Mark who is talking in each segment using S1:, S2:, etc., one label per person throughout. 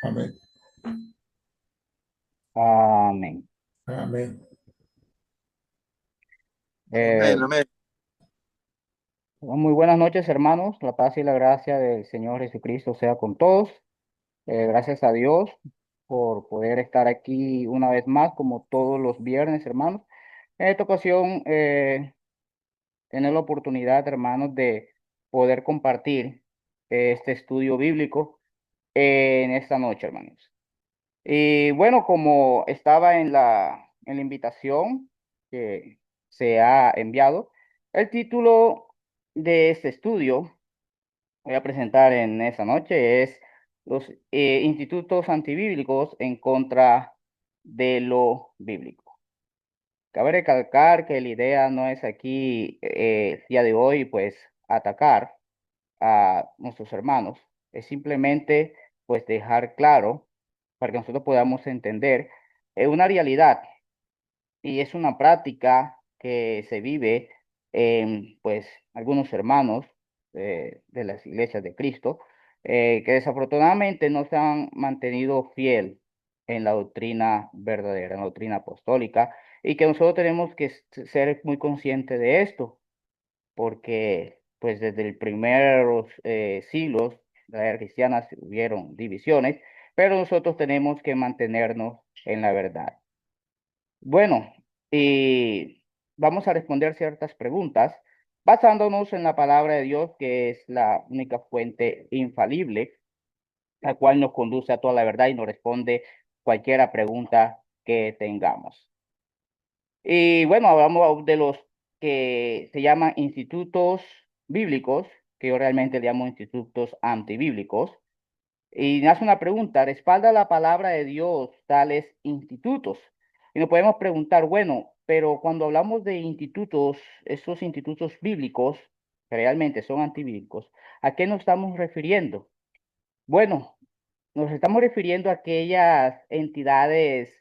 S1: Amén.
S2: Amén.
S1: Amén.
S2: Eh,
S3: Amén, amén.
S2: Muy buenas noches, hermanos. La paz y la gracia del Señor Jesucristo sea con todos. Gracias a Dios por poder estar aquí una vez más, como todos los viernes, hermanos. En esta ocasión, tener la oportunidad, hermanos, de poder compartir este estudio bíblico en esta noche, hermanos. Y bueno, como estaba en la invitación que se ha enviado, el título de este estudio voy a presentar en esa noche es los institutos antibíblicos en contra de lo bíblico. Cabe recalcar que la idea no es aquí, el día de hoy, pues atacar a nuestros hermanos, es simplemente pues dejar claro para que nosotros podamos entender una realidad y es una práctica que se vive en pues algunos hermanos de las iglesias de Cristo que desafortunadamente no se han mantenido fiel en la doctrina verdadera, en la doctrina apostólica y que nosotros tenemos que ser muy conscientes de esto porque pues desde el primeros siglos de la era cristiana hubieron divisiones, pero nosotros tenemos que mantenernos en la verdad. Bueno, y vamos a responder ciertas preguntas basándonos en la palabra de Dios, que es la única fuente infalible, la cual nos conduce a toda la verdad y nos responde cualquier pregunta que tengamos. Y bueno, hablamos de los que se llaman institutos bíblicos, que yo realmente le llamo institutos antibíblicos. Y nace una pregunta, ¿respalda la palabra de Dios tales institutos? Y nos podemos preguntar, bueno, pero cuando hablamos de institutos, esos institutos bíblicos, que realmente son antibíblicos, ¿a qué nos estamos refiriendo? Bueno, nos estamos refiriendo a aquellas entidades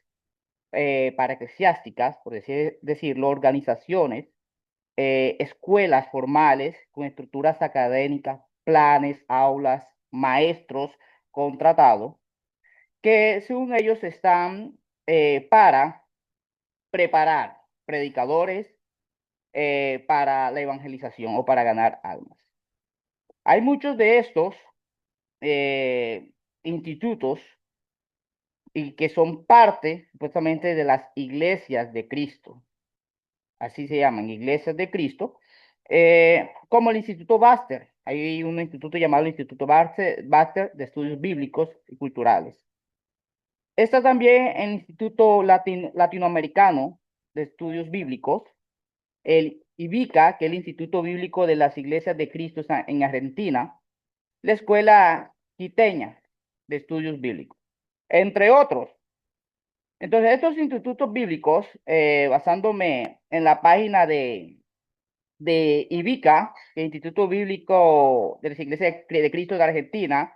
S2: paraeclesiásticas, por decirlo, organizaciones, escuelas formales con estructuras académicas, planes, aulas, maestros contratados, que según ellos están para preparar predicadores para la evangelización o para ganar almas. Hay muchos de estos eh, institutos y que son parte supuestamente de las iglesias de Cristo, así se llaman, iglesias de Cristo, como el Instituto Baxter. Hay un instituto llamado el Instituto Baxter de Estudios Bíblicos y Culturales. Está también el Instituto Latinoamericano de Estudios Bíblicos, el IBICA, que es el Instituto Bíblico de las Iglesias de Cristo en Argentina, la Escuela Quiteña de Estudios Bíblicos, entre otros. Entonces, estos institutos bíblicos, basándome en la página de IBICA, el Instituto Bíblico de las Iglesias de Cristo de Argentina,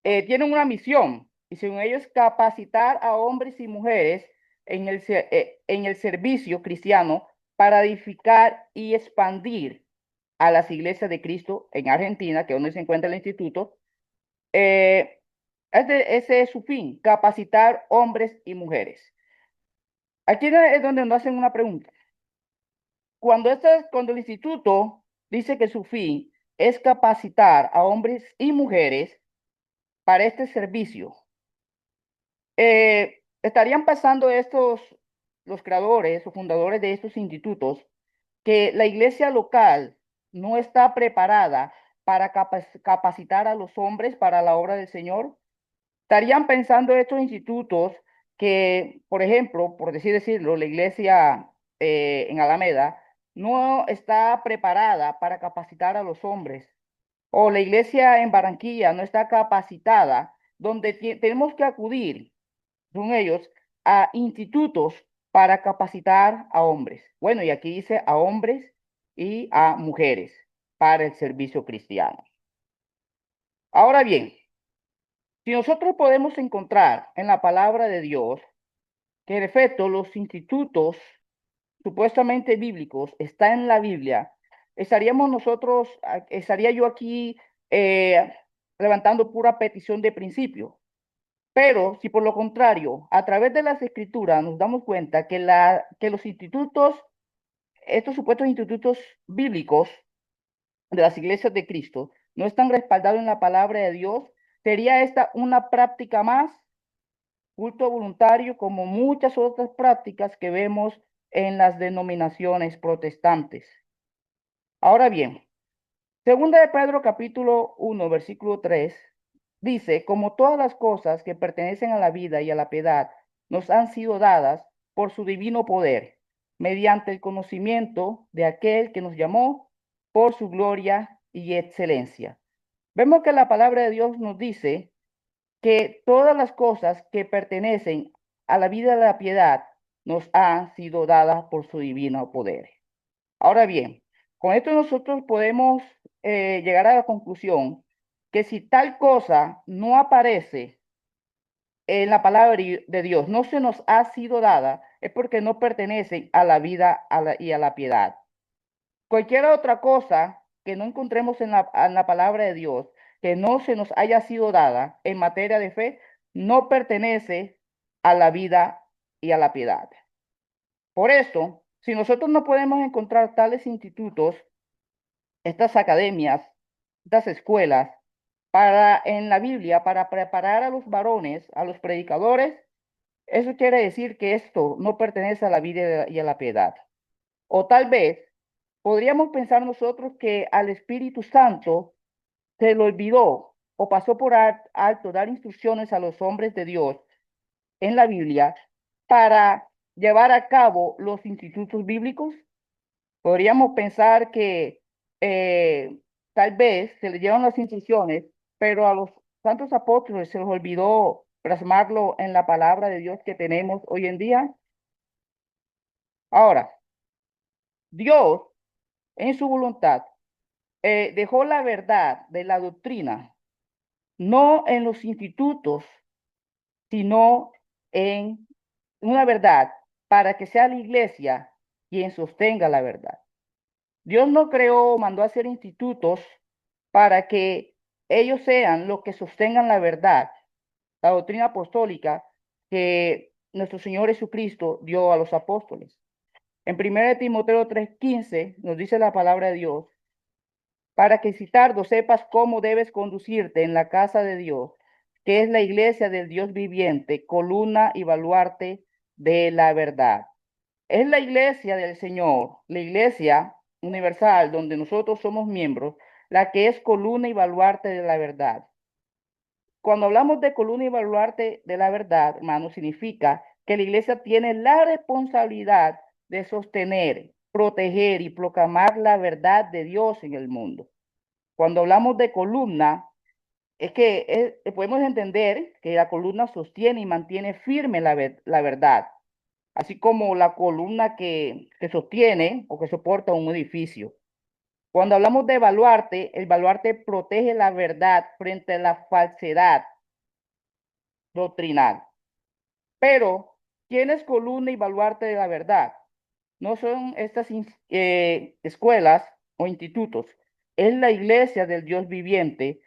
S2: tienen una misión y según ellos capacitar a hombres y mujeres en el servicio cristiano para edificar y expandir a las iglesias de Cristo en Argentina, que es donde se encuentra el instituto. Eh, ese es su fin, capacitar hombres y mujeres. Aquí es donde nos hacen una pregunta. Cuando el instituto dice que su fin es capacitar a hombres y mujeres para este servicio, estarían pasando los creadores o fundadores de estos institutos, que la iglesia local no está preparada para capacitar a los hombres para la obra del Señor. Estarían pensando estos institutos que, por ejemplo, por decirlo, la iglesia en Alameda no está preparada para capacitar a los hombres, o la iglesia en Barranquilla no está capacitada, donde tenemos que acudir, son ellos, a institutos para capacitar a hombres. Bueno, y aquí dice a hombres y a mujeres para el servicio cristiano. Ahora bien, si nosotros podemos encontrar en la palabra de Dios que en efecto los institutos supuestamente bíblicos están en la Biblia, estaría yo aquí eh, levantando pura petición de principio. Pero si por lo contrario, a través de las escrituras nos damos cuenta que los institutos, estos supuestos institutos bíblicos de las iglesias de Cristo, no están respaldados en la palabra de Dios, sería esta una práctica más, culto voluntario, como muchas otras prácticas que vemos en las denominaciones protestantes. Ahora bien, segunda de Pedro capítulo 1 versículo 3 dice, como todas las cosas que pertenecen a la vida y a la piedad nos han sido dadas por su divino poder, mediante el conocimiento de aquel que nos llamó por su gloria y excelencia. Vemos que la palabra de Dios nos dice que todas las cosas que pertenecen a la vida y a la piedad nos han sido dadas por su divino poder. Ahora bien, con esto nosotros podemos llegar a la conclusión que si tal cosa no aparece en la palabra de Dios, no se nos ha sido dada, es porque no pertenecen a la vida y a la piedad. Cualquier otra cosa que no encontremos en la palabra de Dios, que no se nos haya sido dada en materia de fe, no pertenece a la vida y a la piedad. Por eso, si nosotros no podemos encontrar tales institutos, estas academias, estas escuelas, en la Biblia, para preparar a los varones, a los predicadores, eso quiere decir que esto no pertenece a la vida y a la piedad. O tal vez podríamos pensar nosotros que al Espíritu Santo se le olvidó o pasó por alto dar instrucciones a los hombres de Dios en la Biblia para llevar a cabo los institutos bíblicos. Podríamos pensar que eh, tal vez se le dieron las instrucciones, pero a los santos apóstoles se les olvidó plasmarlo en la palabra de Dios que tenemos hoy en día. Ahora, Dios en su voluntad dejó la verdad de la doctrina, no en los institutos, sino en una verdad para que sea la iglesia quien sostenga la verdad. Dios no creó, mandó a hacer institutos para que ellos sean los que sostengan la verdad, la doctrina apostólica que nuestro Señor Jesucristo dio a los apóstoles. En 1 Timoteo 3:15 nos dice la palabra de Dios, para que si tardo sepas cómo debes conducirte en la casa de Dios, que es la iglesia del Dios viviente, columna y baluarte de la verdad. Es la iglesia del Señor, la iglesia universal donde nosotros somos miembros, la que es columna y baluarte de la verdad. Cuando hablamos de columna y baluarte de la verdad, hermano, significa que la iglesia tiene la responsabilidad de sostener, proteger y proclamar la verdad de Dios en el mundo. Cuando hablamos de columna, es que podemos entender que la columna sostiene y mantiene firme la verdad, así como la columna que sostiene o que soporta un edificio. Cuando hablamos de baluarte, el baluarte protege la verdad frente a la falsedad doctrinal. Pero, ¿quién es columna y baluarte de la verdad? No son estas escuelas o institutos, es la iglesia del Dios viviente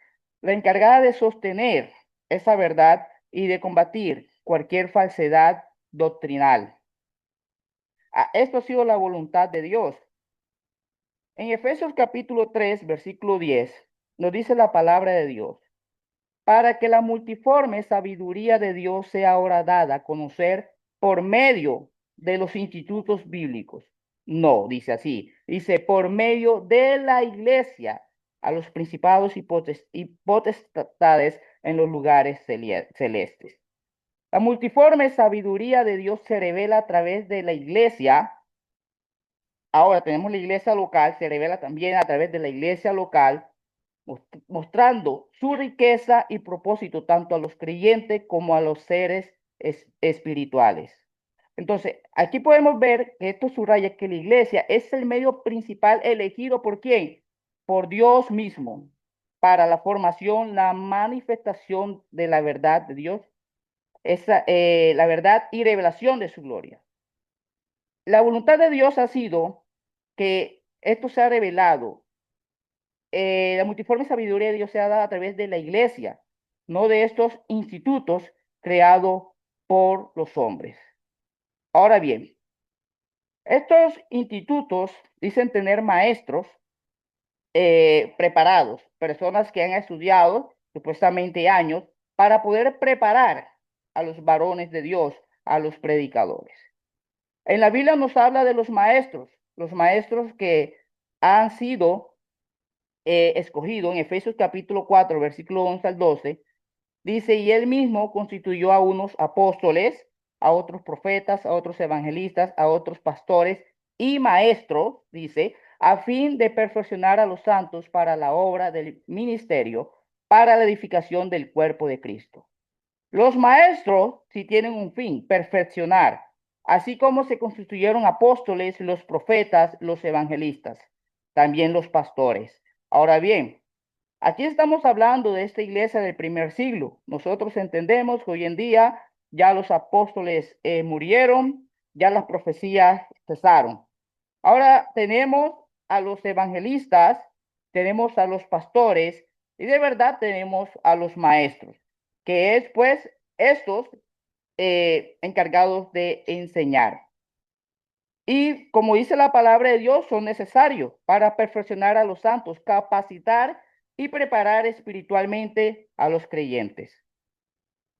S2: la encargada de sostener esa verdad y de combatir cualquier falsedad doctrinal. Esto ha sido la voluntad de Dios. En Efesios capítulo 3 versículo 10 nos dice la palabra de Dios, para que la multiforme sabiduría de Dios sea ahora dada a conocer por medio de los institutos bíblicos. No, dice así, dice por medio de la iglesia a los principados y potestades en los lugares celestes. La multiforme sabiduría de Dios se revela a través de la iglesia. Ahora tenemos la iglesia local, se revela también a través de la iglesia local, mostrando su riqueza y propósito tanto a los creyentes como a los seres espirituales. Entonces, aquí podemos ver que esto subraya que la iglesia es el medio principal elegido por quién, por Dios mismo, para la formación, la manifestación de la verdad de Dios, la verdad y revelación de su gloria. La voluntad de Dios ha sido que esto se ha revelado, la multiforme sabiduría de Dios se ha dado a través de la iglesia, no de estos institutos creado por los hombres. Ahora bien, estos institutos dicen tener maestros preparados, personas que han estudiado supuestamente años para poder preparar a los varones de Dios, a los predicadores. En la Biblia nos habla de los maestros que han sido escogidos en Efesios capítulo 4, versículo 11 al 12. Dice, y él mismo constituyó a unos apóstoles, a otros profetas, a otros evangelistas, a otros pastores y maestros, dice, a fin de perfeccionar a los santos para la obra del ministerio, para la edificación del cuerpo de Cristo. Los maestros sí tienen un fin, perfeccionar, así como se constituyeron apóstoles, los profetas, los evangelistas, también los pastores. Ahora bien, aquí estamos hablando de esta iglesia del primer siglo. Nosotros entendemos que hoy en día ya los apóstoles murieron, ya las profecías cesaron. Ahora tenemos a los evangelistas, tenemos a los pastores y de verdad tenemos a los maestros, que es pues estos encargados de enseñar. Y como dice la palabra de Dios, son necesarios para perfeccionar a los santos, capacitar y preparar espiritualmente a los creyentes.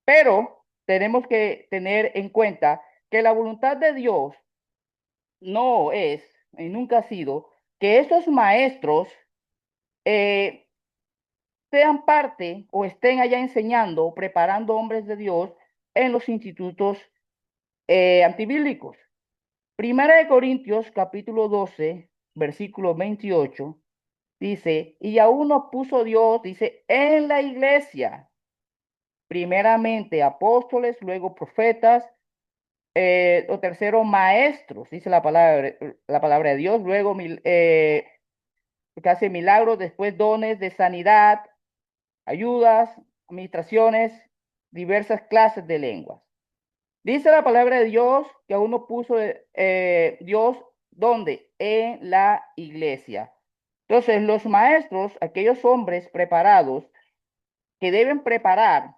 S2: Pero tenemos que tener en cuenta que la voluntad de Dios no es y nunca ha sido que estos maestros eh, sean parte o estén allá enseñando o preparando hombres de Dios en los institutos antibíblicos. Primera de Corintios capítulo 12, versículo 28, dice, y aún nos puso Dios, dice, en la iglesia, primeramente apóstoles, luego profetas, o tercero maestros, dice la palabra de Dios, luego que hace milagros, después dones de sanidad, ayudas, administraciones, diversas clases de lenguas. Dice la palabra de Dios que aún no puso Dios, ¿dónde? En la iglesia. Entonces, los maestros, aquellos hombres preparados que deben preparar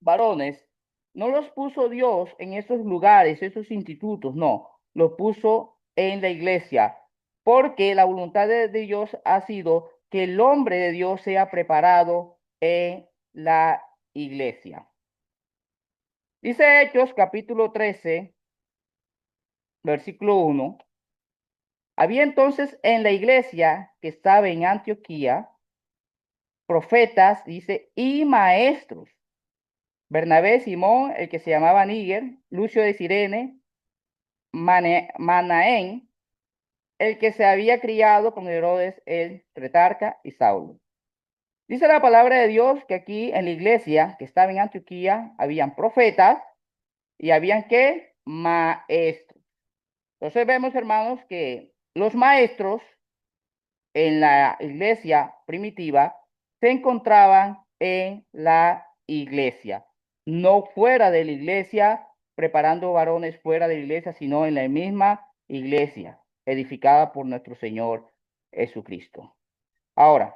S2: varones, no los puso Dios en esos lugares, esos institutos, no, los puso en la iglesia, porque la voluntad de Dios ha sido que el hombre de Dios sea preparado en la iglesia. Dice Hechos capítulo 13, versículo 1. Había entonces en la iglesia que estaba en Antioquía profetas, dice, y maestros. Bernabé, Simón, el que se llamaba Níger, Lucio de Cirene, Manaén, el que se había criado con Herodes el Tretarca y Saulo. Dice la palabra de Dios que aquí en la iglesia que estaba en Antioquía habían profetas y habían ¿qué? Maestros. Entonces vemos, hermanos, que los maestros en la iglesia primitiva se encontraban en la iglesia, no fuera de la iglesia, preparando varones fuera de la iglesia, sino en la misma iglesia, edificada por nuestro Señor Jesucristo. Ahora,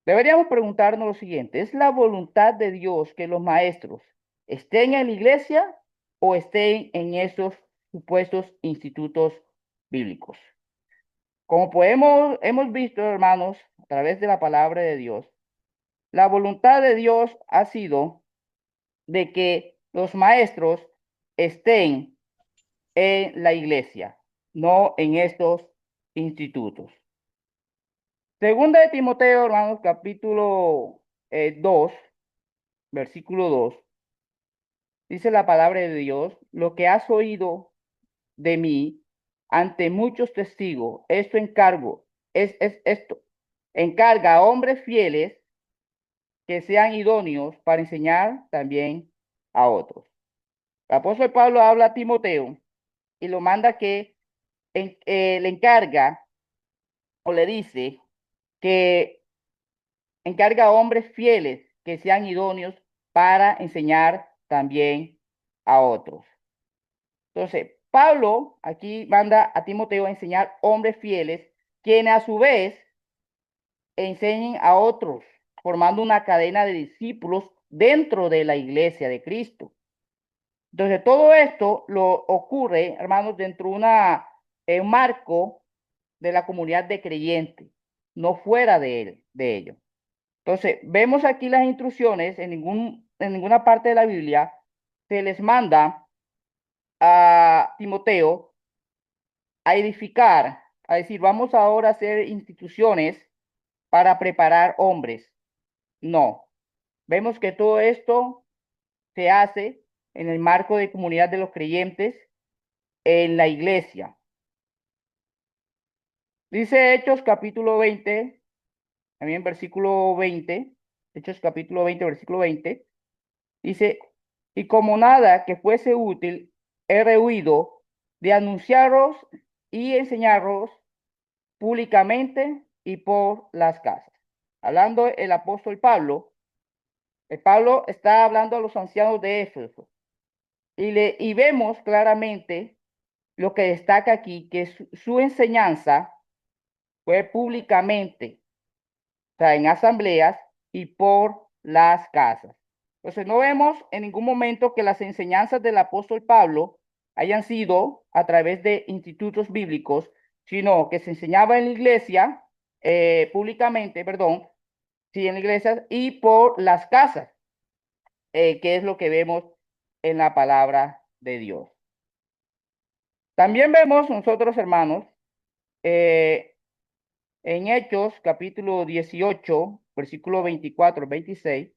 S2: deberíamos preguntarnos lo siguiente, ¿es la voluntad de Dios que los maestros estén en la iglesia o estén en esos supuestos institutos bíblicos? Como hemos visto, hermanos, a través de la palabra de Dios, la voluntad de Dios ha sido de que los maestros estén en la iglesia, no en estos institutos. Segunda de Timoteo, hermanos, capítulo 2, versículo 2, dice la palabra de Dios, lo que has oído de mí ante muchos testigos, esto encarga a hombres fieles que sean idóneos para enseñar también a otros. El apóstol Pablo habla a Timoteo y lo manda que le encarga o le dice que encarga a hombres fieles que sean idóneos para enseñar también a otros. Entonces, Pablo aquí manda a Timoteo a enseñar hombres fieles, quienes a su vez enseñen a otros, formando una cadena de discípulos dentro de la iglesia de Cristo. Entonces, todo esto lo ocurre, hermanos, dentro de un marco de la comunidad de creyentes, no fuera de él, de ello. Entonces, vemos aquí las instrucciones, en ninguna parte de la Biblia se les manda a Timoteo a edificar, a decir, vamos ahora a hacer instituciones para preparar hombres. No, vemos que todo esto se hace en el marco de comunidad de los creyentes en la iglesia. Dice Hechos capítulo 20, también versículo 20, Hechos capítulo 20, versículo 20, dice, y como nada que fuese útil, he rehuido de anunciaros y enseñaros públicamente y por las casas. Hablando el apóstol Pablo, el Pablo está hablando a los ancianos de Éfeso y vemos claramente lo que destaca aquí, que su enseñanza fue públicamente, o sea, en asambleas y por las casas. Entonces, no vemos en ningún momento que las enseñanzas del apóstol Pablo hayan sido a través de institutos bíblicos, sino que se enseñaba en la iglesia, públicamente, perdón, sí, en la iglesia y por las casas, que es lo que vemos en la palabra de Dios. También vemos nosotros, hermanos, eh, en Hechos capítulo 18, versículo 24, 26,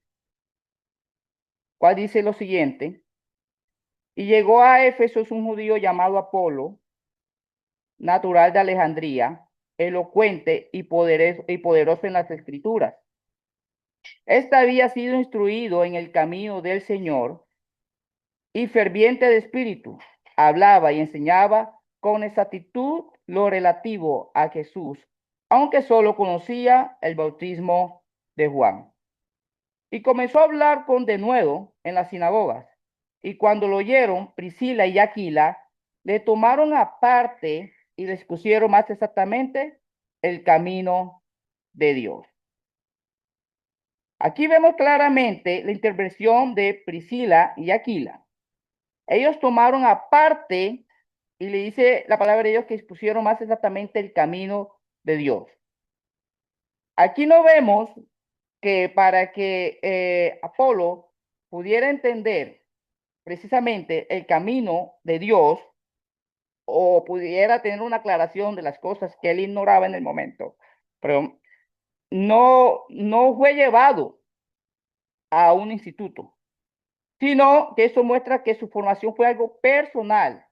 S2: cual dice lo siguiente, y llegó a Éfeso un judío llamado Apolo, natural de Alejandría, elocuente y poderoso en las escrituras. Este había sido instruido en el camino del Señor y ferviente de espíritu, hablaba y enseñaba con exactitud lo relativo a Jesús, aunque solo conocía el bautismo de Juan. Y comenzó a hablar con denuedo en las sinagogas. Y cuando lo oyeron, Priscila y Aquila le tomaron aparte y les pusieron más exactamente el camino de Dios. Aquí vemos claramente la intervención de Priscila y Aquila. Ellos tomaron aparte y le dice la palabra de Dios que expusieron más exactamente el camino de Dios. Aquí no vemos que para que Apolo pudiera entender precisamente el camino de Dios o pudiera tener una aclaración de las cosas que él ignoraba en el momento, pero no fue llevado a un instituto, sino que eso muestra que su formación fue algo personal,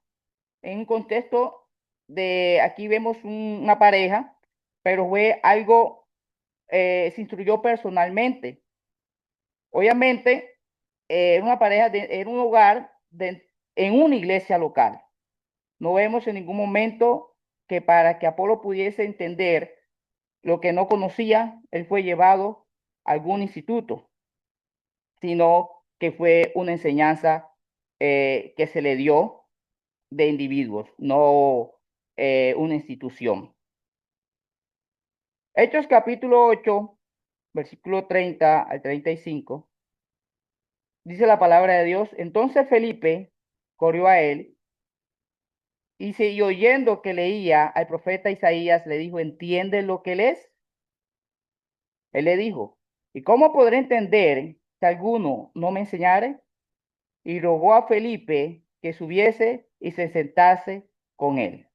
S2: en un contexto de, aquí vemos una pareja, pero fue algo, se instruyó personalmente. Obviamente, era una pareja, era un hogar en una iglesia local. No vemos en ningún momento que para que Apolo pudiese entender lo que no conocía, él fue llevado a algún instituto, sino que fue una enseñanza que se le dio de individuos, no una institución. Hechos capítulo 8, versículo 30 al 35, dice la palabra de Dios. Entonces Felipe corrió a él y oyendo que leía al profeta Isaías, le dijo, ¿entiendes lo que lees? Él le dijo, ¿y cómo podré entender si alguno no me enseñare? Y rogó a Felipe que subiese y se sentase con él.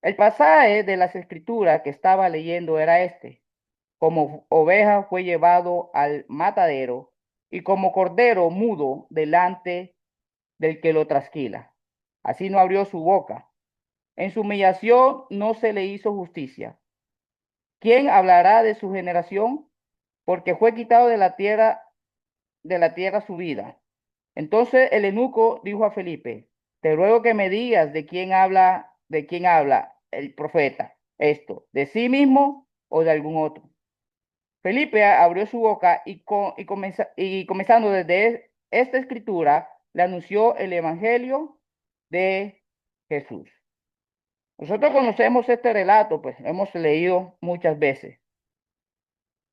S2: El pasaje de las escrituras que estaba leyendo era este: como oveja fue llevado al matadero y como cordero mudo delante del que lo trasquila. Así no abrió su boca. En su humillación no se le hizo justicia. ¿Quién hablará de su generación? Porque fue quitado de la tierra su vida. Entonces el eunuco dijo a Felipe, te ruego que me digas de quién habla el profeta esto, de sí mismo o de algún otro. Felipe abrió su boca y comenzando desde esta escritura, le anunció el evangelio de Jesús. Nosotros conocemos este relato, pues hemos leído muchas veces.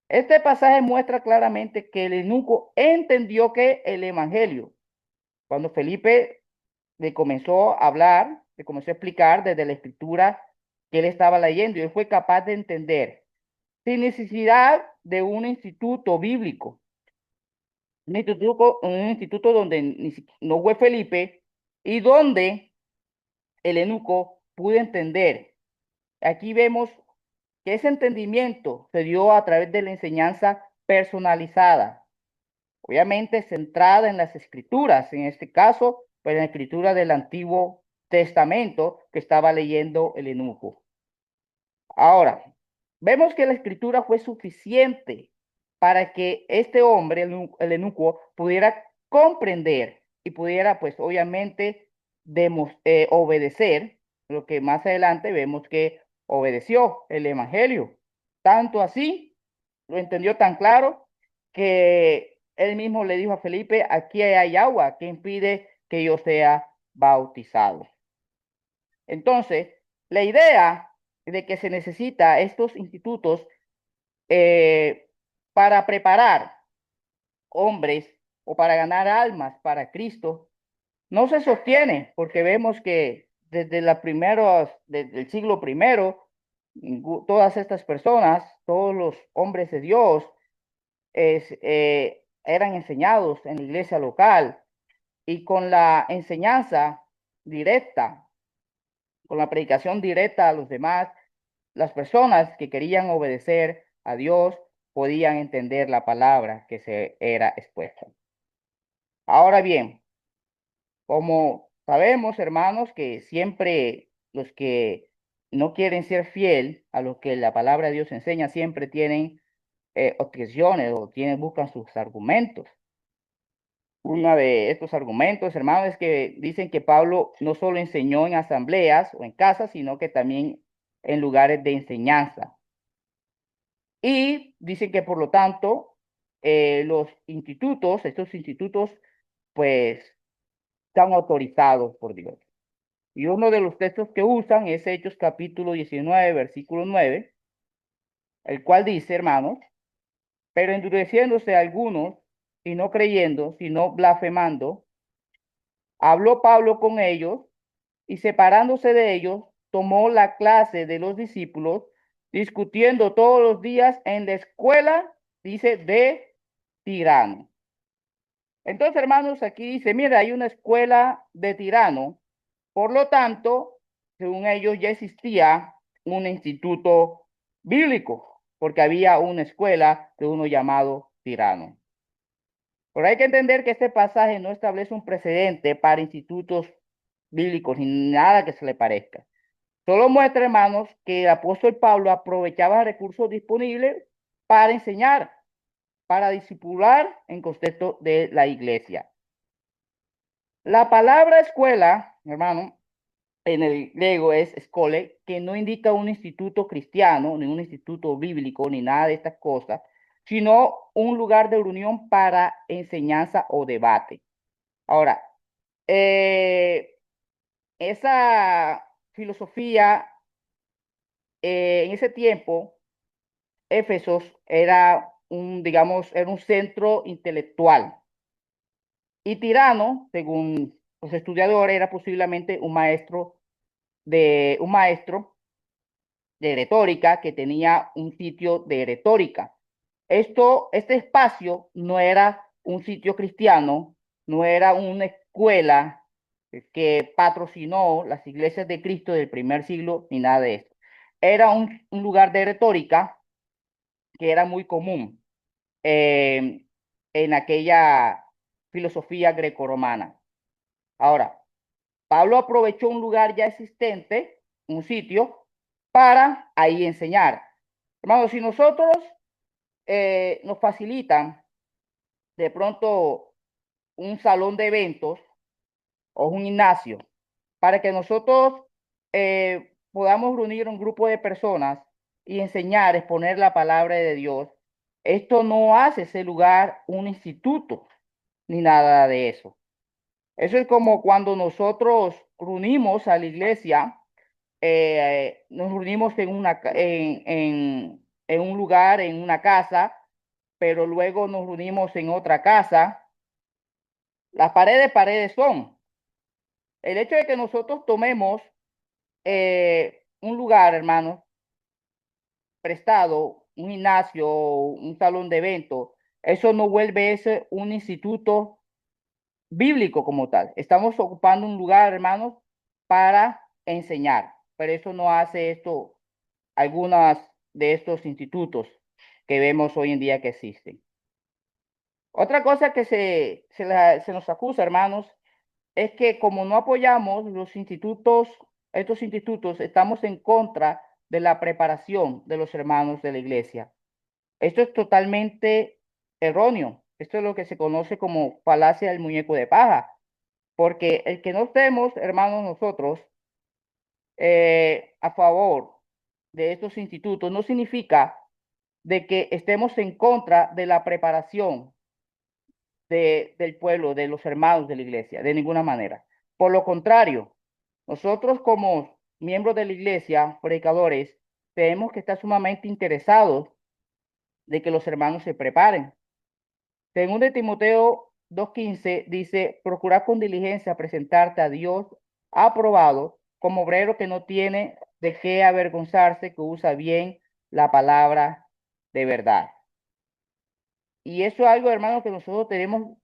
S2: Este pasaje muestra claramente que el eunuco entendió que el evangelio, cuando Felipe le comenzó a hablar, le comenzó a explicar desde la escritura que él estaba leyendo, y él fue capaz de entender, sin necesidad de un instituto bíblico, un instituto donde no fue Felipe y donde el eunuco pudo entender. Aquí vemos que ese entendimiento se dio a través de la enseñanza personalizada, obviamente centrada en las escrituras, en este caso, pues en la escritura del Antiguo Testamento que estaba leyendo el eunuco. Ahora, vemos que la escritura fue suficiente para que este hombre, el eunuco, pudiera comprender y pudiera, pues obviamente, obedecer, lo que más adelante vemos que obedeció el Evangelio. Tanto así, lo entendió tan claro que él mismo le dijo a Felipe, aquí hay agua, que impide que yo sea bautizado. Entonces, la idea de que se necesita estos institutos eh, para preparar hombres o para ganar almas para Cristo no se sostiene porque vemos que desde desde el siglo primero, todas estas personas, todos los hombres de Dios, eran enseñados en la iglesia local y con la enseñanza directa, con la predicación directa a los demás, las personas que querían obedecer a Dios podían entender la palabra que se era expuesta. Ahora bien, como sabemos, hermanos, que siempre los que no quieren ser fiel a lo que la palabra de Dios enseña, siempre tienen objeciones o buscan sus argumentos. Uno de estos argumentos, hermanos, es que dicen que Pablo no solo enseñó en asambleas o en casas, sino que también en lugares de enseñanza. Y dicen que por lo tanto, estos institutos, pues, están autorizados por Dios. Y uno de los textos que usan es Hechos capítulo 19, versículo 9, el cual dice, hermanos, pero endureciéndose algunos y no creyendo, sino blasfemando, habló Pablo con ellos y separándose de ellos, tomó la clase de los discípulos, discutiendo todos los días en la escuela, dice, de Tirano. Entonces, hermanos, aquí dice, mira, hay una escuela de Tirano, por lo tanto, según ellos ya existía un instituto bíblico, porque había una escuela de uno llamado Tirano. Pero hay que entender que este pasaje no establece un precedente para institutos bíblicos ni nada que se le parezca. Solo muestra, hermanos, que el apóstol Pablo aprovechaba recursos disponibles para enseñar, para discipular en contexto de la iglesia. La palabra escuela, hermano, en el griego es escole, que no indica un instituto cristiano, ni un instituto bíblico, ni nada de estas cosas, sino un lugar de reunión para enseñanza o debate. Ahora, eh, esa filosofía, en ese tiempo, Éfesos era digamos, era un centro intelectual. Y Tirano, según los estudiadores, era posiblemente un maestro de retórica que tenía un sitio de retórica. Este espacio no era un sitio cristiano, no era una escuela que patrocinó las iglesias de Cristo del primer siglo, ni nada de eso. Era un lugar de retórica que era muy común eh, en aquella filosofía grecorromana. Ahora, Pablo aprovechó un lugar ya existente, un sitio, para ahí enseñar. Hermanos, si nosotros nos facilitan de pronto un salón de eventos o un gimnasio para que nosotros podamos reunir un grupo de personas y enseñar, exponer la palabra de Dios, esto no hace ese lugar un instituto ni nada de eso. Eso es como cuando nosotros reunimos a la iglesia, nos reunimos en en un lugar, en una casa, pero luego nos reunimos en otra casa. Las paredes, paredes son. El hecho de que nosotros tomemos un lugar, hermanos, prestado, un gimnasio, un salón de eventos, eso no vuelve ese un instituto bíblico como tal. Estamos ocupando un lugar, hermanos, para enseñar, pero eso no hace esto algunas de estos institutos que vemos hoy en día que existen. Otra cosa que se nos acusa, hermanos, es que como no apoyamos los institutos, estos institutos, estamos en contra de la preparación de los hermanos de la iglesia. Esto es totalmente erróneo. Esto es lo que se conoce como falacia del muñeco de paja, porque el que no estemos, hermanos, nosotros a favor de estos institutos no significa de que estemos en contra de la preparación del pueblo, de los hermanos de la iglesia, de ninguna manera. Por lo contrario, nosotros como miembros de la iglesia, predicadores, tenemos que estar sumamente interesados de que los hermanos se preparen. Según de Timoteo 2:15 dice, procurar con diligencia presentarte a Dios aprobado como obrero que no tiene de qué avergonzarse, que usa bien la palabra de verdad. Y eso es algo, hermano, que nosotros debemos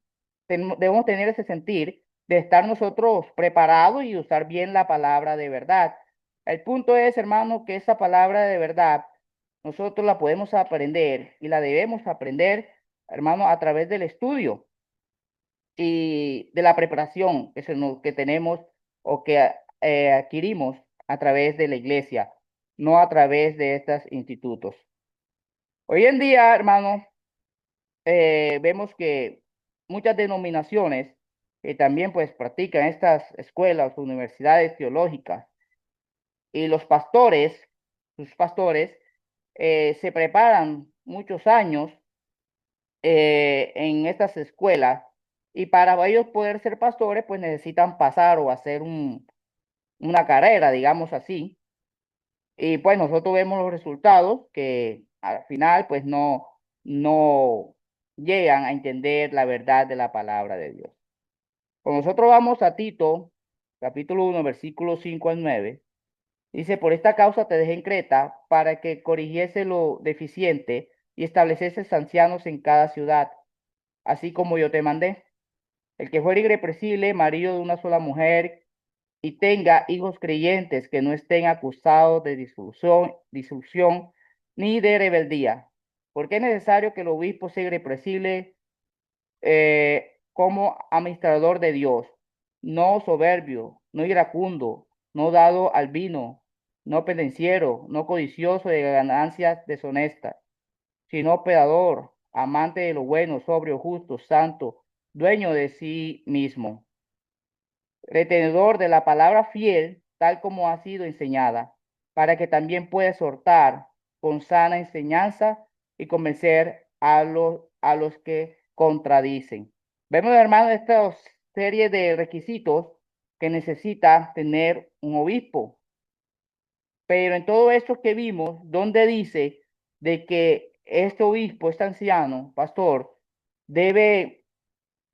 S2: tener ese sentir de estar nosotros preparados y usar bien la palabra de verdad. El punto es, hermano, que esa palabra de verdad nosotros la podemos aprender y la debemos aprender, hermano, a través del estudio y de la preparación que tenemos o que adquirimos a través de la iglesia, no a través de estos institutos. Hoy en día, hermano, vemos que muchas denominaciones también pues practican estas escuelas, universidades teológicas y los pastores, sus pastores, se preparan muchos años en estas escuelas y para ellos poder ser pastores pues necesitan pasar o hacer una carrera, digamos así. Y pues nosotros vemos los resultados que al final pues no llegan a entender la verdad de la palabra de Dios. Cuando nosotros vamos a Tito, capítulo 1 versículo 5 al 9 dice, por esta causa te dejé en Creta para que corrigiese lo deficiente y estableciese ancianos en cada ciudad, así como yo te mandé. El que fuera irrepresible, marido de una sola mujer, y tenga hijos creyentes que no estén acusados de disolución ni de rebeldía. Porque es necesario que el obispo sea irrepresible como administrador de Dios, no soberbio, no iracundo, no dado al vino, no pendenciero, no codicioso de ganancias deshonestas, sino hospedador, amante de lo bueno, sobrio, justo, santo, dueño de sí mismo, retenedor de la palabra fiel, tal como ha sido enseñada, para que también pueda exhortar con sana enseñanza y convencer a los que contradicen. Vemos, hermano, esta serie de requisitos que necesita tener un obispo, pero en todo esto que vimos, donde dice de que este obispo, este anciano, pastor, debe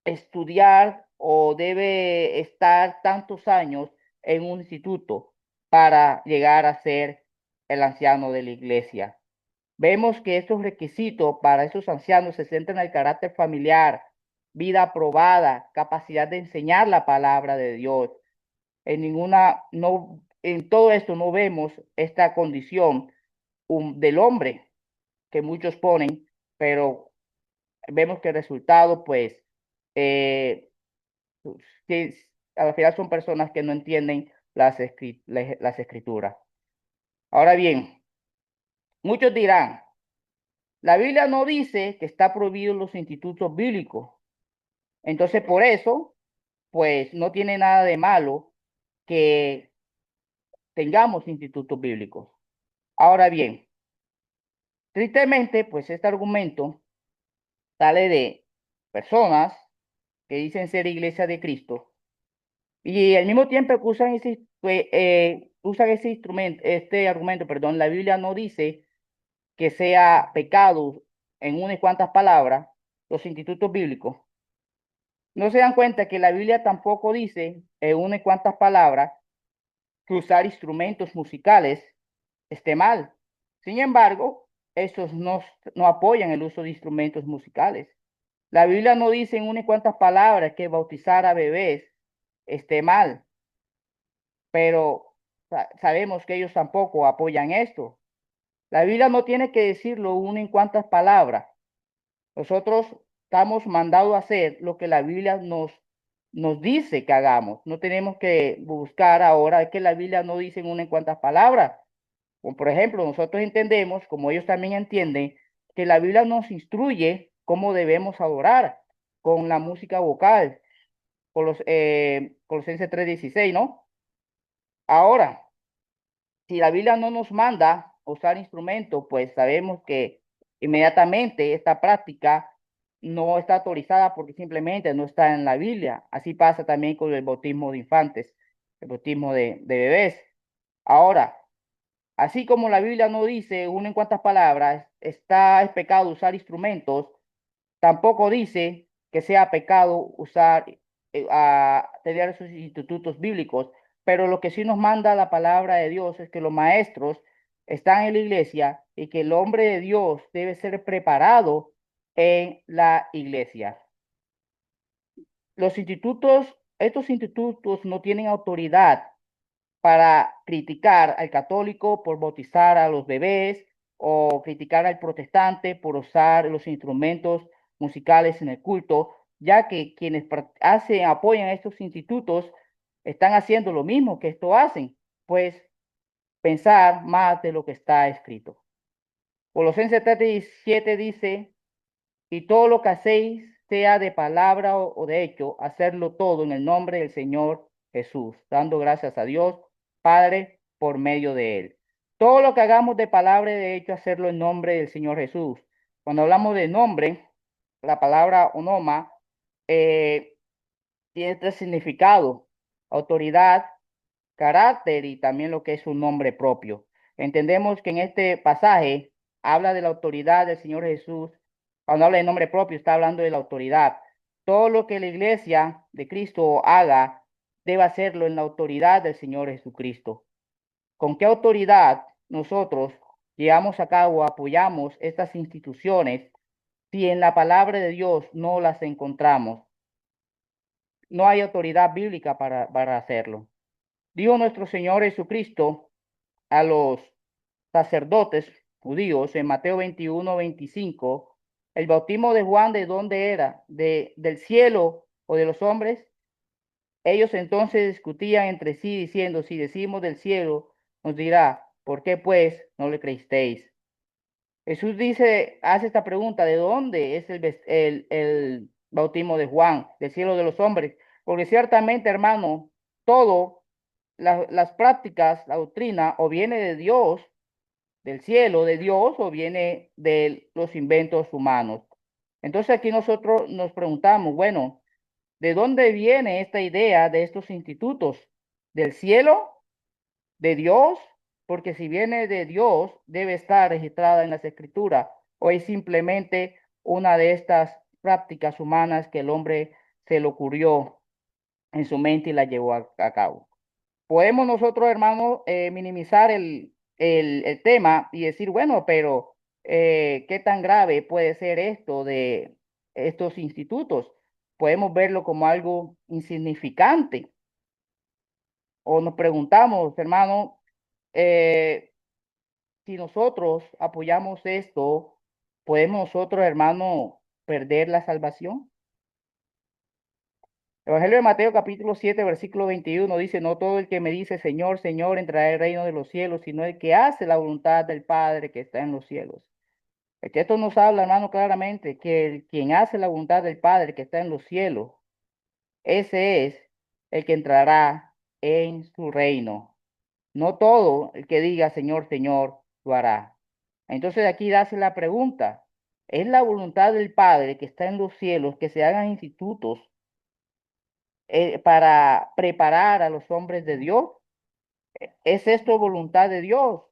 S2: estudiar o debe estar tantos años en un instituto para llegar a ser el anciano de la iglesia. Vemos que estos requisitos para esos ancianos se centran en el carácter familiar, vida aprobada, capacidad de enseñar la palabra de Dios. En todo esto no vemos esta condición del hombre que muchos ponen, pero vemos que el resultado, pues, eh, que al final son personas que no entienden las escrituras. Ahora bien, muchos dirán, la Biblia no dice que está prohibido los institutos bíblicos. Entonces, por eso, pues no tiene nada de malo que tengamos institutos bíblicos. Ahora bien, tristemente, pues este argumento sale de personas que dicen ser iglesia de Cristo y al mismo tiempo que usan ese instrumento, este argumento, perdón, la Biblia no dice que sea pecado en unas cuantas palabras, los institutos bíblicos, no se dan cuenta que la Biblia tampoco dice en unas cuantas palabras que usar instrumentos musicales esté mal. Sin embargo, estos no apoyan el uso de instrumentos musicales. La Biblia no dice en unas cuantas palabras que bautizar a bebés esté mal, pero sabemos que ellos tampoco apoyan esto. La Biblia no tiene que decirlo una en cuantas palabras. Nosotros estamos mandados a hacer lo que la Biblia nos dice que hagamos. No tenemos que buscar ahora que la Biblia no dice una en cuantas palabras. Como por ejemplo, nosotros entendemos, como ellos también entienden, que la Biblia nos instruye cómo debemos adorar con la música vocal, con los Colosenses 3:16, ¿no? Ahora, si la Biblia no nos manda usar instrumentos, pues sabemos que inmediatamente esta práctica no está autorizada porque simplemente no está en la Biblia. Así pasa también con el bautismo de infantes, el bautismo de bebés. Ahora, así como la Biblia no dice una en cuantas palabras, es pecado usar instrumentos, tampoco dice que sea pecado usar, tener esos institutos bíblicos, pero lo que sí nos manda la palabra de Dios es que los maestros están en la iglesia y que el hombre de Dios debe ser preparado en la iglesia. Estos institutos no tienen autoridad para criticar al católico por bautizar a los bebés o criticar al protestante por usar los instrumentos musicales en el culto, ya que quienes apoyan estos institutos están haciendo lo mismo que esto hacen, pues pensar más de lo que está escrito. Colosenses 3:17 dice, y todo lo que hacéis, sea de palabra o de hecho, hacerlo todo en el nombre del Señor Jesús, dando gracias a Dios Padre por medio de él. Todo lo que hagamos de palabra y de hecho, hacerlo en nombre del Señor Jesús. Cuando hablamos de nombre, la palabra onoma eh, tiene tres significados: autoridad, carácter y también lo que es un nombre propio. Entendemos que en este pasaje habla de la autoridad del Señor Jesús. Cuando habla de nombre propio, está hablando de la autoridad. Todo lo que la iglesia de Cristo haga, debe hacerlo en la autoridad del Señor Jesucristo. ¿Con qué autoridad nosotros llevamos a cabo, apoyamos estas instituciones si en la palabra de Dios no las encontramos? No hay autoridad bíblica para hacerlo. Dijo nuestro Señor Jesucristo a los sacerdotes judíos en Mateo 21:25, el bautismo de Juan, ¿de dónde era? ¿Del cielo o de los hombres? Ellos entonces discutían entre sí diciendo, si decimos del cielo, nos dirá, ¿por qué pues no le creísteis? Jesús hace esta pregunta: ¿de dónde es el bautismo de Juan? ¿Del cielo o de los hombres? Porque ciertamente, hermano, todo, las prácticas, la doctrina, o viene de Dios, del cielo, de Dios, o viene de los inventos humanos. Entonces aquí nosotros nos preguntamos, bueno, ¿de dónde viene esta idea de estos institutos? ¿Del cielo? ¿De Dios? Porque si viene de Dios, debe estar registrada en las escrituras, o es simplemente una de estas prácticas humanas que el hombre se le ocurrió en su mente y la llevó a cabo. Podemos nosotros, hermanos, minimizar el tema y decir, bueno, pero ¿qué tan grave puede ser esto de estos institutos? Podemos verlo como algo insignificante. O nos preguntamos, hermano, eh, si nosotros apoyamos esto, ¿podemos nosotros, hermano, perder la salvación? Evangelio de Mateo capítulo 7 versículo 21 dice, no todo el que me dice Señor, Señor, entrará al reino de los cielos, sino el que hace la voluntad del Padre que está en los cielos. Es que esto nos habla, hermano, claramente, que quien hace la voluntad del Padre que está en los cielos, ese es el que entrará en su reino. No todo el que diga Señor, Señor, lo hará. Entonces aquí hace la pregunta, ¿es la voluntad del Padre que está en los cielos que se hagan institutos para preparar a los hombres de Dios? ¿Es esto voluntad de Dios?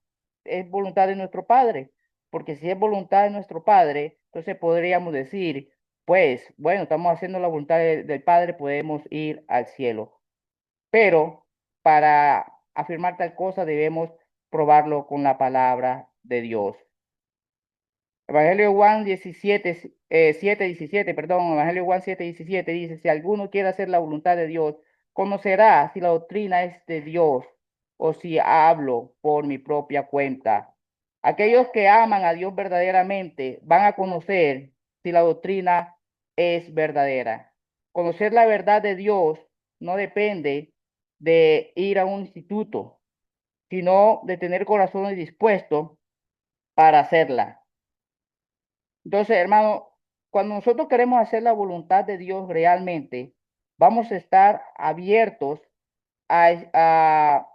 S2: ¿Es voluntad de nuestro Padre? porque si es voluntad de nuestro Padre, entonces podríamos decir, pues, bueno, estamos haciendo la voluntad del Padre, podemos ir al cielo. Pero para afirmar tal cosa debemos probarlo con la palabra de Dios. Evangelio de Juan 17, 7:17, perdón, Evangelio de Juan 7:17 dice, si alguno quiere hacer la voluntad de Dios, conocerá si la doctrina es de Dios o si hablo por mi propia cuenta. Aquellos que aman a Dios verdaderamente van a conocer si la doctrina es verdadera. Conocer la verdad de Dios no depende de ir a un instituto, sino de tener corazones dispuestos para hacerla. Entonces, hermano, cuando nosotros queremos hacer la voluntad de Dios realmente, vamos a estar abiertos a, a,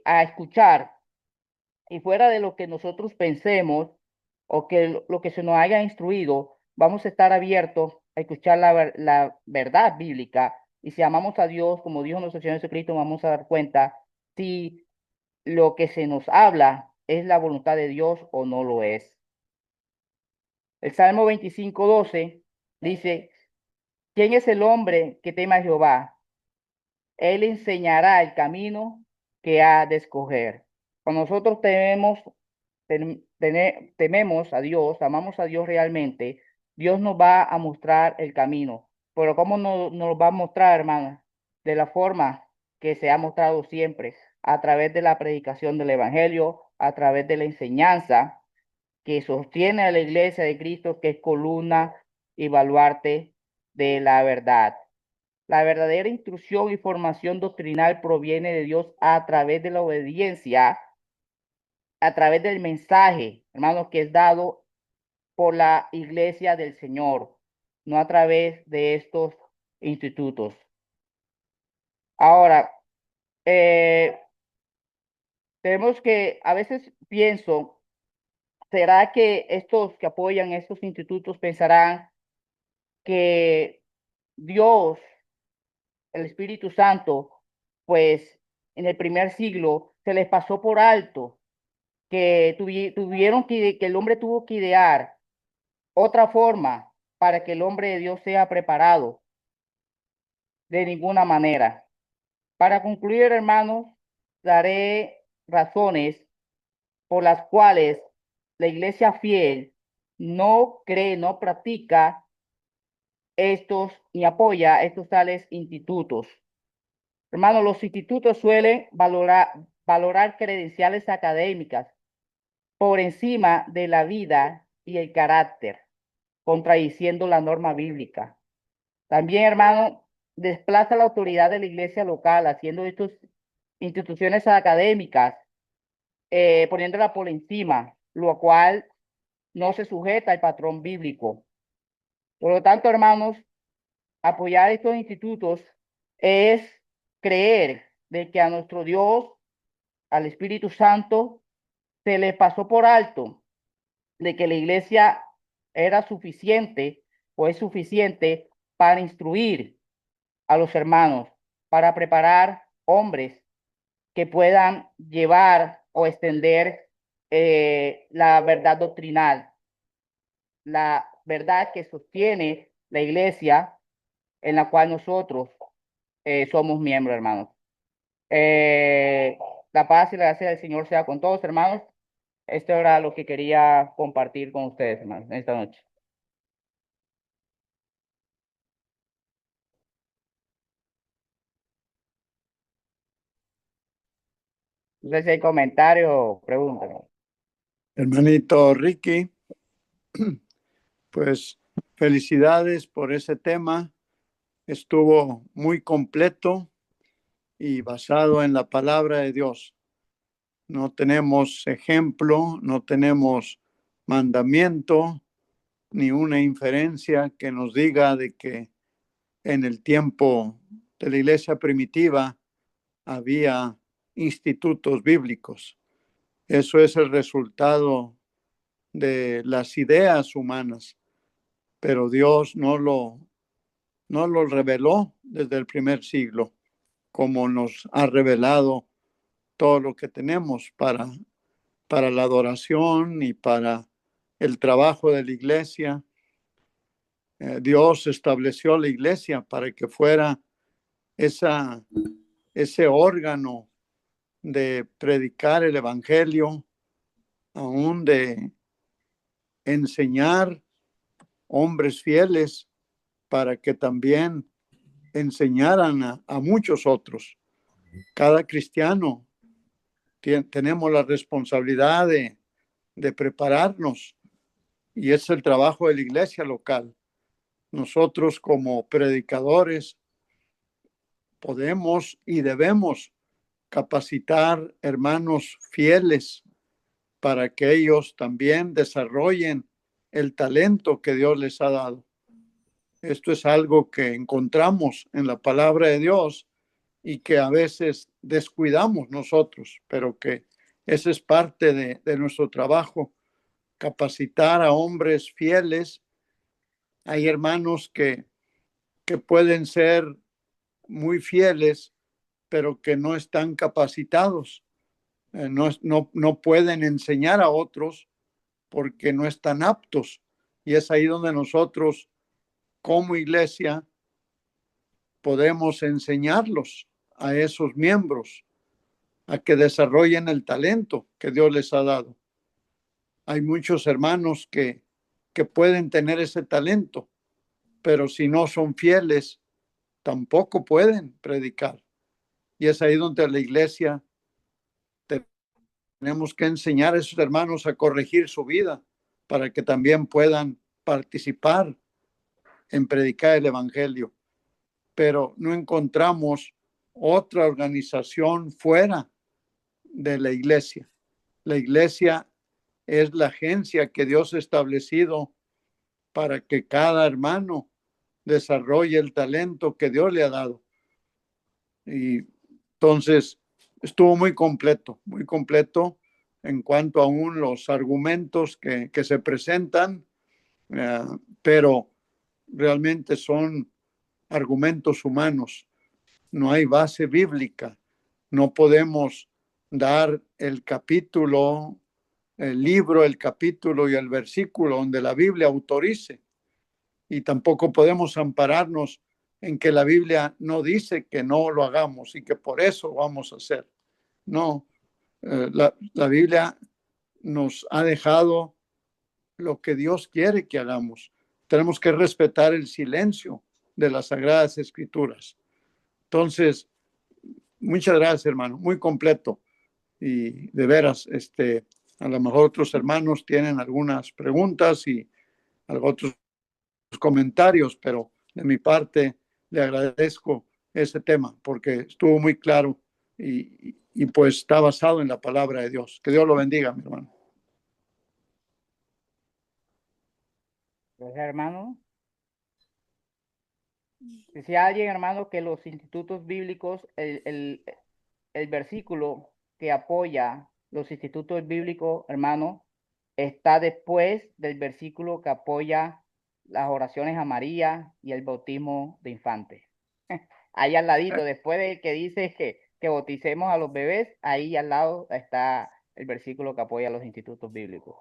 S2: a escuchar y fuera de lo que nosotros pensemos o que lo que se nos haya instruido, vamos a estar abiertos a escuchar la verdad bíblica. Y si amamos a Dios, como dijo nuestro Señor Jesucristo, vamos a dar cuenta si lo que se nos habla es la voluntad de Dios o no lo es. El Salmo 25:12 dice, ¿quién es el hombre que teme a Jehová? Él enseñará el camino que ha de escoger. Cuando nosotros tememos a Dios, amamos a Dios realmente, Dios nos va a mostrar el camino. Pero ¿cómo nos lo va a mostrar, hermano? De la forma que se ha mostrado siempre, a través de la predicación del Evangelio, a través de la enseñanza que sostiene a la iglesia de Cristo, que es columna y baluarte de la verdad. La verdadera instrucción y formación doctrinal proviene de Dios a través de la obediencia, a través del mensaje, hermanos, que es dado por la iglesia del Señor, no a través de estos institutos. Ahora, eh, tenemos que, a veces pienso, ¿será que estos que apoyan estos institutos pensarán que Dios, el Espíritu Santo, pues en el primer siglo se les pasó por alto que tuvieron que el hombre tuvo que idear otra forma para que el hombre de Dios sea preparado? De ninguna manera. Para concluir, hermanos, daré razones por las cuales la iglesia fiel no cree, no practica estos ni apoya estos tales institutos. Hermanos, los institutos suelen valorar credenciales académicas por encima de la vida y el carácter, contradiciendo la norma bíblica. También, hermano, desplaza la autoridad de la iglesia local, haciendo estas instituciones académicas, poniéndola por encima, lo cual no se sujeta al patrón bíblico. Por lo tanto, hermanos, apoyar estos institutos es creer de que a nuestro Dios, al Espíritu Santo, se le pasó por alto de que la iglesia era suficiente o es suficiente para instruir a los hermanos, para preparar hombres que puedan llevar o extender la verdad doctrinal, la verdad que sostiene la iglesia en la cual nosotros somos miembros, hermanos. Eh, la paz y la gracia del Señor sea con todos, hermanos. Esto era lo que quería compartir con ustedes, hermanos, en esta noche. No sé si hay comentarios o preguntas.
S1: Hermanito Ricky, pues felicidades por ese tema. Estuvo muy completo y basado en la palabra de Dios. No tenemos ejemplo, no tenemos mandamiento, ni una inferencia que nos diga de que en el tiempo de la iglesia primitiva había institutos bíblicos. Eso es el resultado de las ideas humanas, pero Dios no lo reveló desde el primer siglo, como nos ha revelado todo lo que tenemos para la adoración y para el trabajo de la iglesia. Dios estableció la iglesia para que fuera ese órgano de predicar el evangelio, aún de enseñar hombres fieles para que también enseñaran a muchos otros. Cada cristiano tenemos la responsabilidad de prepararnos, y es el trabajo de la iglesia local. Nosotros como predicadores podemos y debemos capacitar hermanos fieles para que ellos también desarrollen el talento que Dios les ha dado. Esto es algo que encontramos en la palabra de Dios y que a veces descuidamos nosotros, pero que ese es parte de nuestro trabajo, capacitar a hombres fieles. Hay hermanos que pueden ser muy fieles, pero que no están capacitados. No pueden enseñar a otros porque no están aptos. Y es ahí donde nosotros, como iglesia, podemos enseñarlos a esos miembros a que desarrollen el talento que Dios les ha dado. Hay muchos hermanos que pueden tener ese talento, pero si no son fieles, tampoco pueden predicar. Y es ahí donde la iglesia tenemos que enseñar a esos hermanos a corregir su vida para que también puedan participar en predicar el evangelio. Pero no encontramos otra organización fuera de la iglesia. La iglesia es la agencia que Dios ha establecido para que cada hermano desarrolle el talento que Dios le ha dado. Y entonces estuvo muy completo en cuanto a aún los argumentos que se presentan, pero realmente son argumentos humanos. No hay base bíblica. No podemos dar el capítulo, el libro, el capítulo y el versículo donde la Biblia autorice. Y tampoco podemos ampararnos en que la Biblia no dice que no lo hagamos y que por eso vamos a hacer. No, la Biblia nos ha dejado lo que Dios quiere que hagamos. Tenemos que respetar el silencio de las Sagradas Escrituras. Entonces, muchas gracias, hermano, muy completo. Y de veras, a lo mejor otros hermanos tienen algunas preguntas y otros comentarios, pero de mi parte le agradezco ese tema porque estuvo muy claro y pues está basado en la palabra de Dios. Que Dios lo bendiga, mi hermano.
S2: Gracias, hermano. Decía alguien, hermano, que los institutos bíblicos, el versículo que apoya los institutos bíblicos, hermano, está después del versículo que apoya las oraciones a María y el bautismo de infantes. Ahí al ladito, después de que dice que bauticemos a los bebés, ahí al lado está el versículo que apoya los institutos bíblicos.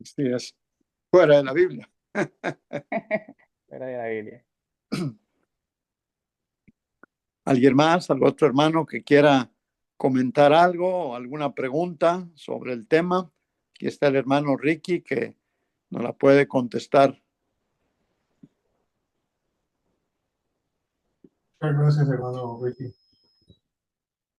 S1: Sí, es fuera de la Biblia.
S2: Fuera de la Biblia.
S1: ¿Alguien más, algún otro hermano que quiera comentar algo o alguna pregunta sobre el tema? Aquí está el hermano Ricky que nos la puede contestar.
S3: Muchas gracias, hermano Ricky.